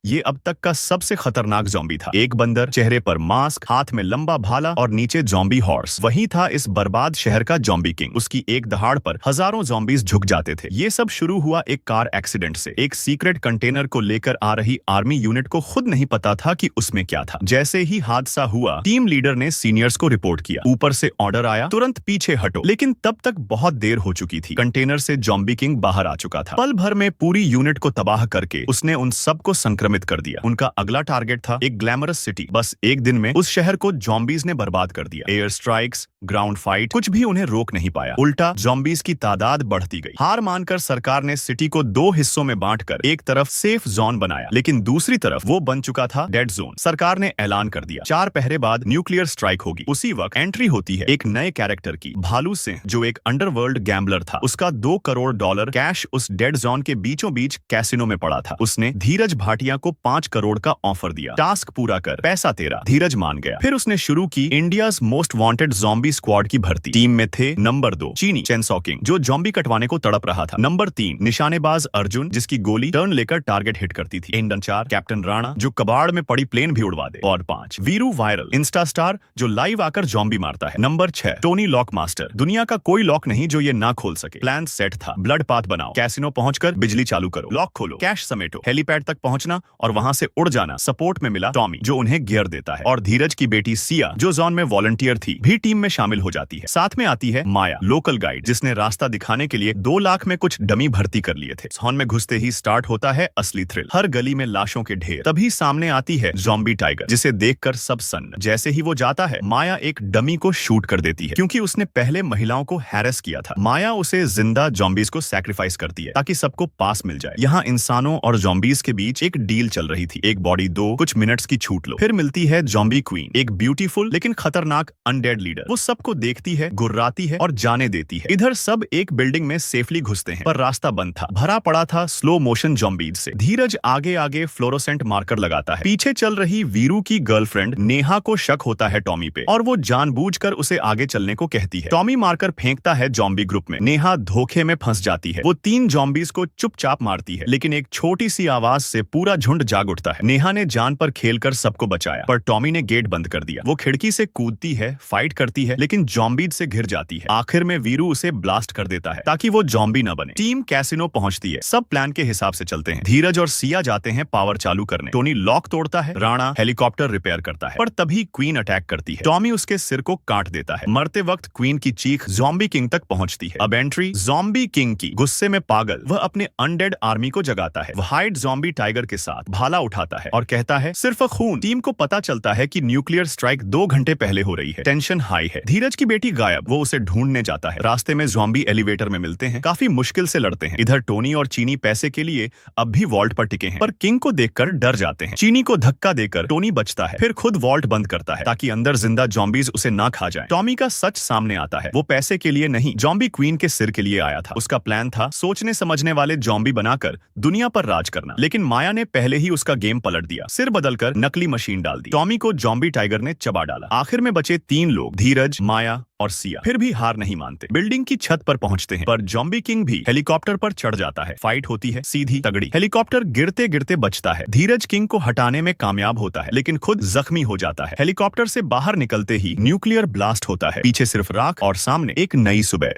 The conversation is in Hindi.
ये अब तक का सबसे खतरनाक जॉम्बी था। एक बंदर, चेहरे पर मास्क, हाथ में लंबा भाला और नीचे जॉम्बी हॉर्स। वही था इस बर्बाद शहर का जॉम्बी किंग। उसकी एक दहाड़ पर हजारों जॉम्बीज झुक जाते थे। ये सब शुरू हुआ एक कार एक्सीडेंट से। एक सीक्रेट कंटेनर को लेकर आ रही आर्मी यूनिट को खुद नहीं पता था कि उसमें क्या था। जैसे ही हादसा हुआ, टीम लीडर ने सीनियर्स को रिपोर्ट किया। ऊपर से ऑर्डर आया, तुरंत पीछे हटो। लेकिन तब तक बहुत देर हो चुकी थी। कंटेनर से जॉम्बी किंग बाहर आ चुका था। पल भर में पूरी यूनिट को तबाह करके उसने उन सबको संक्रमित कर दिया। उनका अगला टारगेट था एक ग्लैमरस सिटी। बस एक दिन में उस शहर को जॉम्बीज ने बर्बाद कर दिया। एयर स्ट्राइक्स, ग्राउंड फाइट, कुछ भी उन्हें रोक नहीं पाया। उल्टा जॉम्बीज की तादाद बढ़ती गई। हार मानकर सरकार ने सिटी को दो हिस्सों में बांटकर एक तरफ सेफ जोन बनाया, लेकिन दूसरी तरफ वो बन चुका था डेड जोन। सरकार ने ऐलान कर दिया 4 पहरे बाद न्यूक्लियर स्ट्राइक होगी। उसी वक्त एंट्री होती है एक नए कैरेक्टर की, भालू सिंह, जो एक अंडरवर्ल्ड गैम्बलर था। उसका $2 करोड़ कैश उस डेड जोन के बीचों बीच कैसीनो में पड़ा था। उसने धीरज भाटिया को 5 करोड़ का ऑफर दिया। टास्क पूरा कर, पैसा तेरा। धीरज मान गया। फिर उसने शुरू की India's most wanted zombie squad की भर्ती। टीम में थे नंबर 2 चीनी चेनसॉ किंग, जो जॉम्बी कटवाने को तड़प रहा था। नंबर 3 निशानेबाज अर्जुन, जिसकी गोली टर्न लेकर टारगेट हिट करती थी। नंबर 4 कैप्टन राणा, जो कबाड़ में पड़ी प्लेन भी उड़वा दे। और 5 वीरू वायरल, इंस्टा स्टार, जो लाइव आकर जॉम्बी मारता है। नंबर 6 टोनी लॉक मास्टर, दुनिया का कोई लॉक नहीं जो ये ना खोल सके। प्लान सेट था, ब्लड पाथ बनाओ, कैसीनो पहुंचकर बिजली चालू करो, लॉक खोलो, कैश समेटो, हेलीपैड तक पहुंचना और वहां से उड़ जाना। सपोर्ट में मिला टॉमी, जो उन्हें गियर देता है, और धीरज की बेटी सिया, जो जोन में वॉलंटियर थी, भी टीम में शामिल हो जाती है। साथ में आती है माया, लोकल गाइड, जिसने रास्ता दिखाने के लिए 2 लाख में कुछ डमी भर्ती कर लिए थे। जोन में घुसते ही स्टार्ट होता है असली थ्रिल। हर गली में लाशों के ढेर। तभी सामने आती है जॉम्बी टाइगर, जिसे देखकर सब सन्न। जैसे ही वो जाता है, माया एक डमी को शूट कर देती है, क्योंकि उसने पहले महिलाओं को हैरेस किया था। माया उसे जिंदा जॉम्बीज को सैक्रिफाइस करती है ताकि सबको पास मिल जाए। यहाँ इंसानों और जॉम्बीज के बीच एक डील चल रही थी, एक बॉडी दो, कुछ मिनट्स की छूट लो। फिर मिलती है जॉम्बी क्वीन, एक ब्यूटीफुल लेकिन खतरनाक अनडेड लीडर। वो सबको देखती है, गुर्राती है और जाने देती है। इधर सब एक बिल्डिंग में सेफली घुसते हैं, पर रास्ता बंद था, भरा पड़ा था स्लो मोशन जॉम्बीज से। धीरज आगे आगे फ्लोरोसेंट मार्कर लगाता है। पीछे चल रही वीरू की गर्लफ्रेंड नेहा को शक होता है टॉमी पे, और वो जानबूझकर उसे आगे चलने को कहती है। टॉमी मार्कर फेंकता है जॉम्बी ग्रुप में। नेहा धोखे में फंस जाती है। वो 3 जॉम्बीज को चुपचाप मारती है, लेकिन एक छोटी सी आवाज से पूरा झुंड जाग उठता है। नेहा ने जान पर खेलकर सबको बचाया, पर टॉमी ने गेट बंद कर दिया। वो खिड़की से कूदती है, फाइट करती है, लेकिन जॉम्बीज से घिर जाती है। आखिर में वीरू उसे ब्लास्ट कर देता है ताकि वो जॉम्बी न बने। टीम कैसीनो पहुंचती है। सब प्लान के हिसाब से चलते हैं। धीरज और सिया जाते हैं पावर चालू करने। टोनी लॉक तोड़ता है, राणा हेलीकॉप्टर रिपेयर करता है, पर तभी क्वीन अटैक करती है। टॉमी उसके सिर को काट देता है। मरते वक्त क्वीन की चीख जॉम्बी किंग तक पहुंचती है। अब एंट्री जॉम्बी किंग की। गुस्से में पागल, वह अपने अनडेड आर्मी को जगाता है। व्हाइट जॉम्बी टाइगर के साथ भाला उठाता है और कहता है सिर्फ खून। टीम को पता चलता है कि न्यूक्लियर स्ट्राइक 2 घंटे पहले हो रही है। टेंशन हाई है। धीरज की बेटी गायब। वो उसे ढूंढने जाता है। रास्ते में जॉम्बी एलिवेटर में मिलते हैं, काफी मुश्किल से लड़ते हैं। इधर टोनी और चीनी पैसे के लिए अब भी वॉल्ट पर टिके हैं, पर किंग को देखकर डर जाते हैं। चीनी को धक्का देकर टोनी बचता है, फिर खुद वॉल्ट बंद करता है ताकि अंदर जिंदा जॉम्बीज उसे ना खा जाए। टॉमी का सच सामने आता है। वो पैसे के लिए नहीं, जॉम्बी क्वीन के सिर के लिए आया था। उसका प्लान था सोचने समझने वाले जॉम्बी बनाकर दुनिया पर राज करना, लेकिन माया ने पहले ही उसका गेम पलट दिया। सिर बदलकर नकली मशीन डाल दी। टॉमी को जॉम्बी टाइगर ने चबा डाला। आखिर में बचे 3 लोग, धीरज, माया और सिया। फिर भी हार नहीं मानते। बिल्डिंग की छत पर पहुंचते हैं, पर जॉम्बी किंग भी हेलीकॉप्टर पर चढ़ जाता है। फाइट होती है सीधी तगड़ी। हेलीकॉप्टर गिरते गिरते बचता है। धीरज किंग को हटाने में कामयाब होता है, लेकिन खुद जख्मी हो जाता है। हेलीकॉप्टर से बाहर निकलते ही न्यूक्लियर ब्लास्ट होता है। पीछे सिर्फ राख और सामने एक नई सुबह।